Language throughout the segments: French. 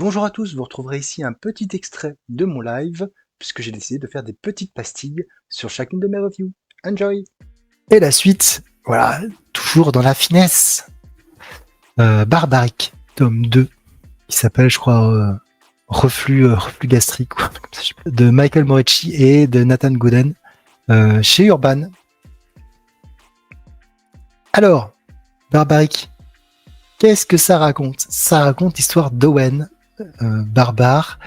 Bonjour à tous, vous retrouverez ici un petit extrait de mon live, puisque j'ai décidé de faire des petites pastilles sur chacune de mes reviews. Enjoy! Et la suite, voilà, toujours dans la finesse. Barbaric, tome 2, qui s'appelle, je crois, reflux gastrique, ou un truc comme ça, je sais pas, de Michael Morecci et de Nathan Gooden, chez Urban. Alors, Barbaric, qu'est-ce que ça raconte? Ça raconte l'histoire d'Owen, barbare,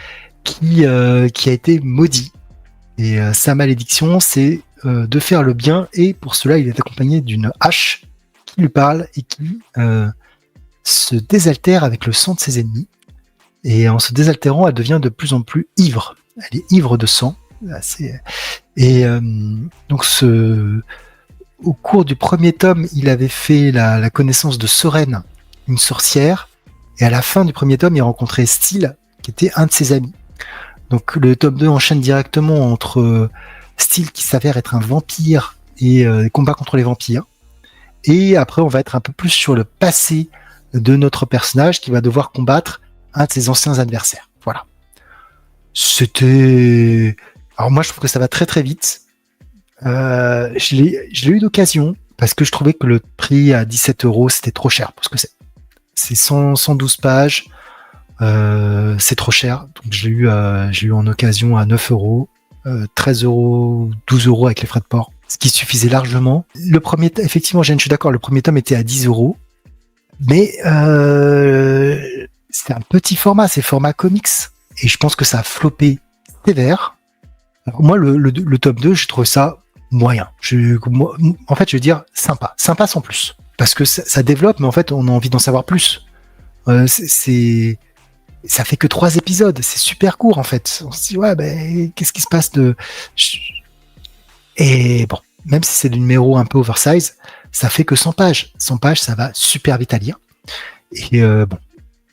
qui a été maudit. Et sa malédiction, c'est de faire le bien, et pour cela, il est accompagné d'une hache qui lui parle et qui se désaltère avec le sang de ses ennemis. Et en se désaltérant, elle devient de plus en plus ivre. Elle est ivre de sang. Et donc, au cours du premier tome, il avait fait la connaissance de Soren, une sorcière. Et à la fin du premier tome, il rencontrait Steele, qui était un de ses amis. Donc le tome 2 enchaîne directement entre Steele qui s'avère être un vampire et combat contre les vampires. Et après, on va être un peu plus sur le passé de notre personnage qui va devoir combattre un de ses anciens adversaires. Voilà. C'était... Alors moi, je trouve que ça va très très vite. Je l'ai eu d'occasion parce que je trouvais que le prix à 17€, c'était trop cher. Parce que c'est 112 pages. C'est trop cher, donc j'ai eu en occasion à 9€, 13€, 12€ avec les frais de port, ce qui suffisait largement. Le premier, effectivement, je suis d'accord, le premier tome était à 10€, mais c'est un petit format, c'est format comics, et je pense que ça a floppé sévère. Alors moi, le tome 2, je trouve ça moyen. En fait, je veux dire sympa sans plus, parce que ça développe, mais en fait, on a envie d'en savoir plus. Ça fait que 3 épisodes, c'est super court en fait. On se dit ouais, ben qu'est-ce qui se passe de... Et bon, même si c'est des numéros un peu oversize, ça fait que 100 pages. 100 pages, ça va super vite à lire. Et bon,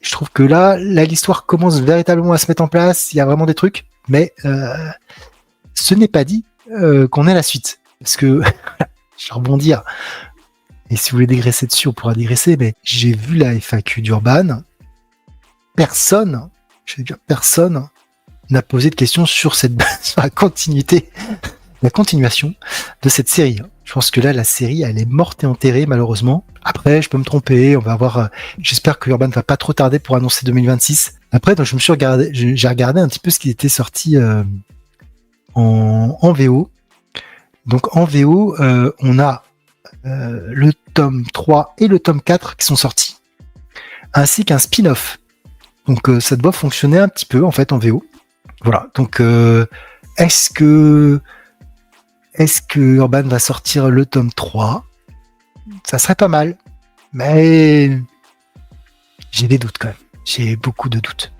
je trouve que là, l'histoire commence véritablement à se mettre en place. Il y a vraiment des trucs, mais ce n'est pas dit qu'on ait la suite, parce que je vais rebondir. Et si vous voulez dégraisser dessus, on pourra dégraisser. Mais j'ai vu la FAQ d'Urban. Personne n'a posé de questions sur sur la continuation de cette série. Je pense que là, la série, elle est morte et enterrée, malheureusement. Après, je peux me tromper, on va voir. J'espère que Urban va pas trop tarder pour annoncer 2026. Après, donc, j'ai regardé un petit peu ce qui était sorti en VO. Donc, en VO, on a le tome 3 et le tome 4 qui sont sortis, ainsi qu'un spin-off. Donc ça doit fonctionner un petit peu en fait en VO. Voilà. Donc est-ce que Urban va sortir le tome 3? Ça serait pas mal. Mais j'ai des doutes quand même. J'ai beaucoup de doutes.